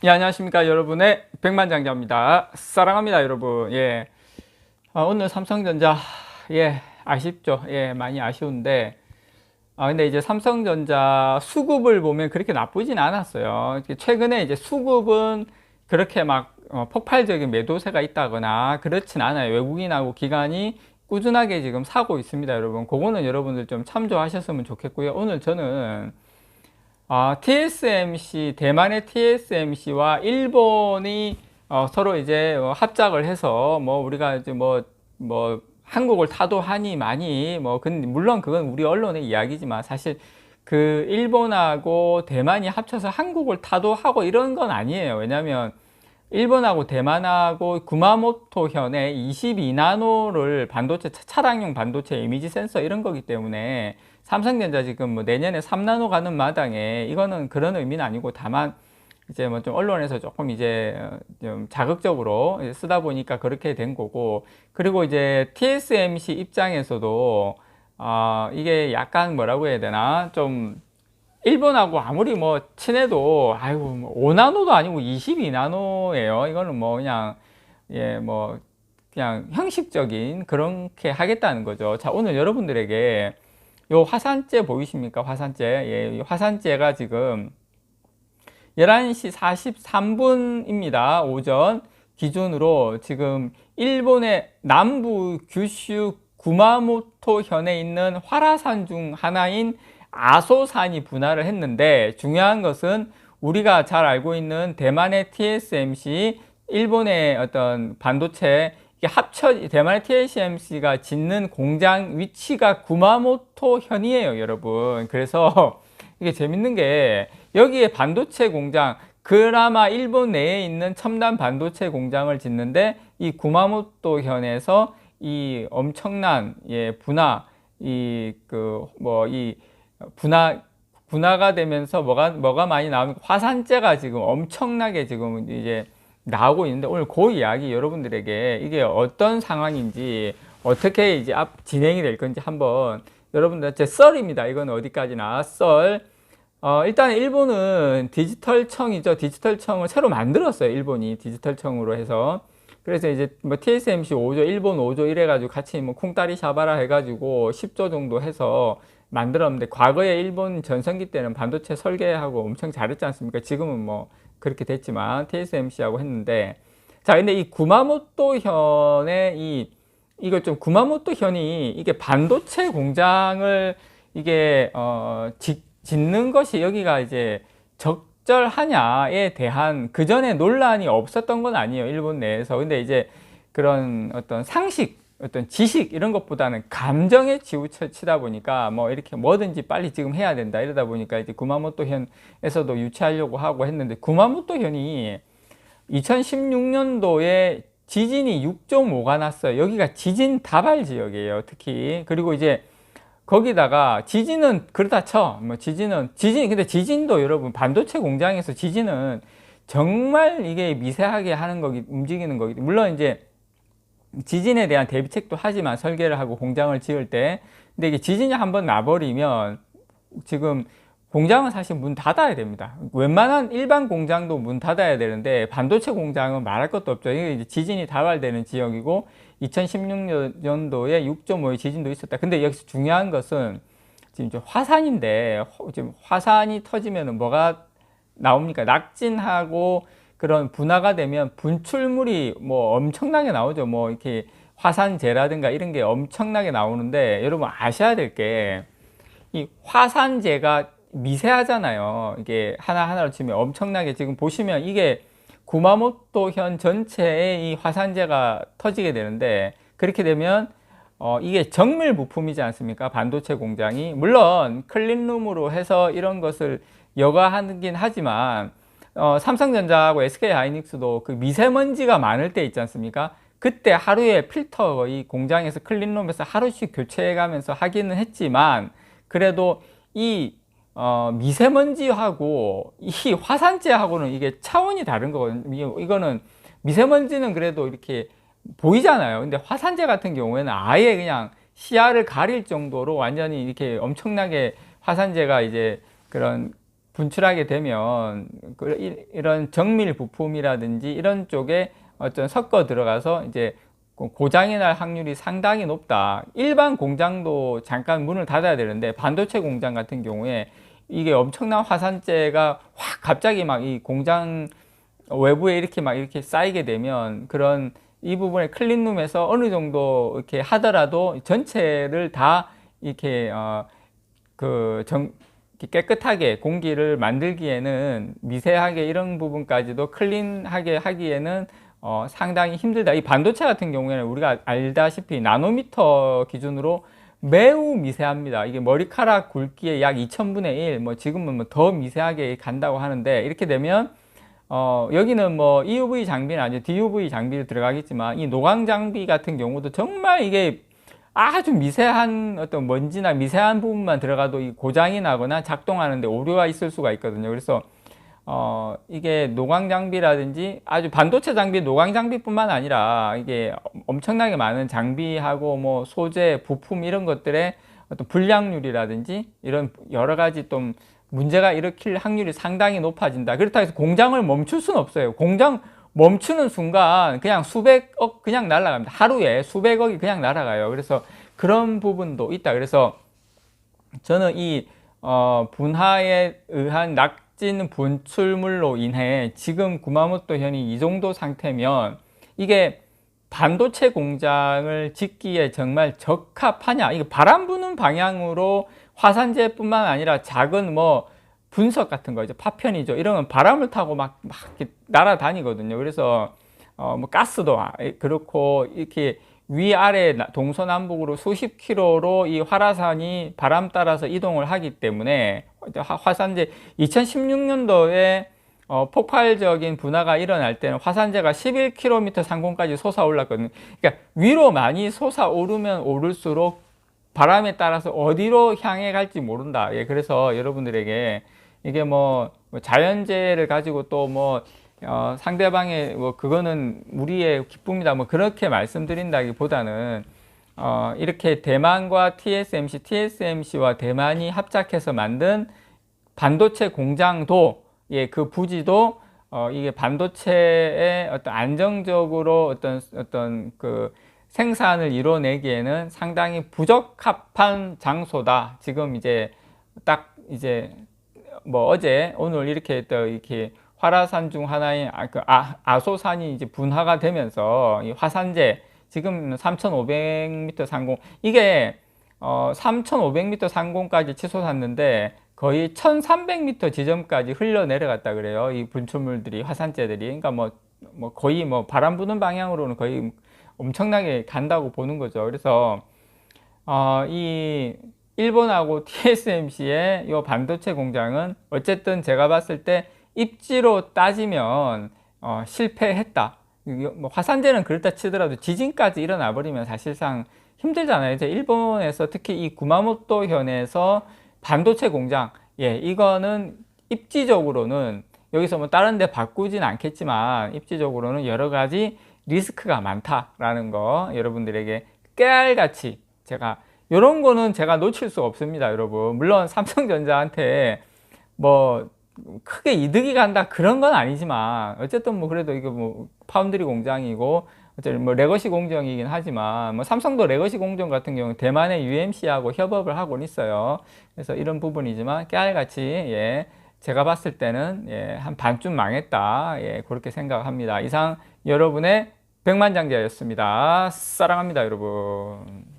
예, 안녕하십니까. 여러분의 백만장자입니다. 사랑합니다, 여러분. 예. 오늘 삼성전자, 예, 아쉽죠. 예, 많이 아쉬운데, 근데 이제 삼성전자 수급을 보면 그렇게 나쁘진 않았어요. 최근에 이제 수급은 그렇게 막 폭발적인 매도세가 있다거나 그렇진 않아요. 외국인하고 기관이 꾸준하게 지금 사고 있습니다, 여러분. 그거는 여러분들 좀 참조하셨으면 좋겠고요. 오늘 저는 TSMC, 대만의 TSMC와 일본이 서로 이제 합작을 해서 뭐 우리가 이제 뭐 한국을 타도하니 많이 물론 그건 우리 언론의 이야기지만 사실 그 일본하고 대만이 합쳐서 한국을 타도하고 이런 건 아니에요. 왜냐하면 일본하고 대만하고 구마모토 현에 22나노를 반도체, 차량용 반도체 이미지 센서 이런 거기 때문에 삼성전자 지금 뭐 내년에 3나노 가는 마당에 이거는 그런 의미는 아니고, 다만 이제 뭐 좀 언론에서 조금 이제 좀 자극적으로 쓰다 보니까 그렇게 된 거고, 그리고 이제 TSMC 입장에서도 이게 약간 뭐라고 해야 되나, 좀 일본하고 아무리 뭐 친해도 아이고 뭐 5나노도 아니고 22나노예요. 이거는 뭐 그냥 뭐 그냥 형식적인 그렇게 하겠다는 거죠. 자, 오늘 여러분들에게 요 화산재 보이십니까? 화산재. 예, 화산재가 지금 11시 43분입니다. 오전 기준으로 지금 일본의 남부 규슈 구마모토 현에 있는 활화산 중 하나인 아소산이 분화를 했는데, 중요한 것은 우리가 잘 알고 있는 대만의 TSMC, 일본의 어떤 반도체, 이게 대만의 TSMC가 짓는 공장 위치가 구마모토 현이에요, 여러분. 그래서 이게 재밌는 게, 여기에 반도체 공장, 그나마 일본 내에 있는 첨단 반도체 공장을 짓는데, 이 구마모토 현에서 이 엄청난 분화, 분화가 되면서 뭐가 많이 나오니까 화산재가 지금 엄청나게 지금 이제 나오고 있는데, 오늘 그 이야기 여러분들에게 이게 어떤 상황인지, 어떻게 이제 진행이 될 건지 한번 여러분들한테 썰입니다. 이건 어디까지나 썰. 일단 일본은 디지털청이죠. 디지털청을 새로 만들었어요. 일본이 디지털청으로 해서. 그래서 이제 뭐 TSMC 5조, 일본 5조 이래가지고 같이 뭐 콩다리 샤바라 해가지고 10조 정도 해서 만들었는데, 과거에 일본 전성기 때는 반도체 설계하고 엄청 잘했지 않습니까? 지금은 뭐 그렇게 됐지만 TSMC하고 했는데, 자, 근데 이 구마모토 현의 이거 좀 구마모토 현이 이게 반도체 공장을 이게 짓는 것이 여기가 이제 적절하냐에 대한 그전에 논란이 없었던 건 아니에요, 일본 내에서. 근데 이제 그런 어떤 상식, 어떤 지식 이런 것보다는 감정에 치우치다 보니까 뭐 이렇게 뭐든지 빨리 지금 해야 된다 이러다 보니까 이제 구마모토 현에서도 유치하려고 하고 했는데, 구마모토 현이 2016년도에 지진이 6.5가 났어요. 여기가 지진 다발 지역이에요, 특히. 그리고 이제 거기다가 지진은 그렇다 쳐. 뭐 근데 지진도 여러분, 반도체 공장에서 지진은 정말 이게 미세하게 하는 움직이는 거기. 물론 이제 지진에 대한 대비책도 하지만, 설계를 하고 공장을 지을 때. 근데 이게 지진이 한번 나버리면 지금 공장은 사실 문 닫아야 됩니다. 웬만한 일반 공장도 문 닫아야 되는데, 반도체 공장은 말할 것도 없죠. 이게 이제 지진이 다발되는 지역이고, 2016년도에 6.5의 지진도 있었다. 근데 여기서 중요한 것은 지금 화산인데, 지금 화산이 터지면 뭐가 나옵니까? 낙진하고 그런 분화가 되면 분출물이 뭐 엄청나게 나오죠. 뭐 이렇게 화산재라든가 이런 게 엄청나게 나오는데, 여러분 아셔야 될 게, 이 화산재가 미세하잖아요. 이게 하나하나로 치면 엄청나게, 지금 보시면 이게 구마모토 현 전체에 이 화산재가 터지게 되는데, 그렇게 되면 이게 정밀 부품이지 않습니까? 반도체 공장이. 물론 클린룸으로 해서 이런 것을 여과하긴 하지만, 삼성전자하고 SK하이닉스도 그 미세먼지가 많을 때 있지 않습니까? 그때 하루에 필터, 이 공장에서 클린룸에서 하루씩 교체해 가면서 하기는 했지만, 그래도 이 미세먼지하고 이 화산재하고는 이게 차원이 다른 거거든요. 이거는 미세먼지는 그래도 이렇게 보이잖아요. 근데 화산재 같은 경우에는 아예 그냥 시야를 가릴 정도로 완전히 이렇게 엄청나게 화산재가 이제 그런 분출하게 되면 이런 정밀 부품이라든지 이런 쪽에 어떤 섞어 들어가서 이제 고장이 날 확률이 상당히 높다. 일반 공장도 잠깐 문을 닫아야 되는데 반도체 공장 같은 경우에 이게 엄청난 화산재가 확 갑자기 막 이 공장 외부에 이렇게 막 이렇게 쌓이게 되면 그런 이 부분의 클린룸에서 어느 정도 이렇게 하더라도 전체를 다 이렇게 깨끗하게 공기를 만들기에는 미세하게 이런 부분까지도 클린하게 하기에는 상당히 힘들다. 이 반도체 같은 경우에는 우리가 알다시피 나노미터 기준으로 매우 미세합니다. 이게 머리카락 굵기의 약 2000분의 1, 뭐 지금은 뭐 더 미세하게 간다고 하는데, 이렇게 되면 여기는 뭐 EUV 장비는 아니죠. DUV 장비를 들어가겠지만 이 노광 장비 같은 경우도 정말 이게 아주 미세한 어떤 먼지나 미세한 부분만 들어가도 이 고장이 나거나 작동하는데 오류가 있을 수가 있거든요. 그래서 이게 노광 장비라든지 아주 반도체 장비, 노광 장비뿐만 아니라 이게 엄청나게 많은 장비하고 뭐 소재, 부품 이런 것들의 어떤 불량률이라든지 이런 여러 가지 좀 문제가 일으킬 확률이 상당히 높아진다. 그렇다고 해서 공장을 멈출 수는 없어요. 공장 멈추는 순간 그냥 수백억 그냥 날아갑니다. 하루에 수백억이 그냥 날아가요. 그래서 그런 부분도 있다. 그래서 저는 이 분화에 의한 낙진 분출물로 인해 지금 구마모토 현이 이 정도 상태면 이게 반도체 공장을 짓기에 정말 적합하냐? 이게 바람 부는 방향으로 화산재뿐만 아니라 작은 뭐 분석 같은 거, 이제 파편이죠. 이런 바람을 타고 막 이렇게 날아다니거든요. 그래서 뭐 가스도 그렇고 이렇게 위아래 동서남북으로 수십 킬로로 이 화라산이 바람 따라서 이동을 하기 때문에 화산재 2016년도에 폭발적인 분화가 일어날 때는 화산재가 11km 상공까지 솟아올랐거든요. 그러니까 위로 많이 솟아오르면 오를수록 바람에 따라서 어디로 향해 갈지 모른다. 예, 그래서 여러분들에게 이게 뭐 자연재해를 가지고 또 뭐 상대방의 뭐 그거는 우리의 기쁨이다 뭐 그렇게 말씀드린다기보다는 이렇게 대만과 TSMC와 대만이 합작해서 만든 반도체 공장도 예, 그 부지도 이게 반도체의 어떤 안정적으로 어떤 그 생산을 이뤄내기에는 상당히 부적합한 장소다. 지금 이제 딱 이제 뭐 어제 오늘 이렇게 또 이렇게 화라산 중 하나인 아소산이 이제 분화가 되면서 이 화산재 지금 3,500m 상공 이게 3,500m 상공까지 치솟았는데 거의 1,300m 지점까지 흘러 내려갔다 그래요. 이 분출물들이 화산재들이 그러니까 뭐 거의 뭐 바람 부는 방향으로는 거의 엄청나게 간다고 보는 거죠. 그래서 이 일본하고 TSMC의 이 반도체 공장은 어쨌든 제가 봤을 때 입지로 따지면 실패했다. 뭐 화산재는 그렇다 치더라도 지진까지 일어나 버리면 사실상 힘들잖아요. 이제 일본에서 특히 이 구마모토 현에서 반도체 공장, 예, 이거는 입지적으로는 여기서 뭐 다른 데 바꾸진 않겠지만 입지적으로는 여러 가지 리스크가 많다라는 거 여러분들에게 깨알같이 제가 이런 거는 제가 놓칠 수가 없습니다, 여러분. 물론 삼성전자한테 뭐 크게 이득이 간다 그런 건 아니지만 어쨌든 뭐 그래도 이거 뭐 파운드리 공장이고 어쨌든 뭐 레거시 공정이긴 하지만 뭐 삼성도 레거시 공정 같은 경우는 대만의 UMC하고 협업을 하고 있어요. 그래서 이런 부분이지만 깨알같이 예, 제가 봤을 때는 예, 한 반쯤 망했다. 예, 그렇게 생각합니다. 이상 여러분의 백만장자였습니다. 사랑합니다, 여러분.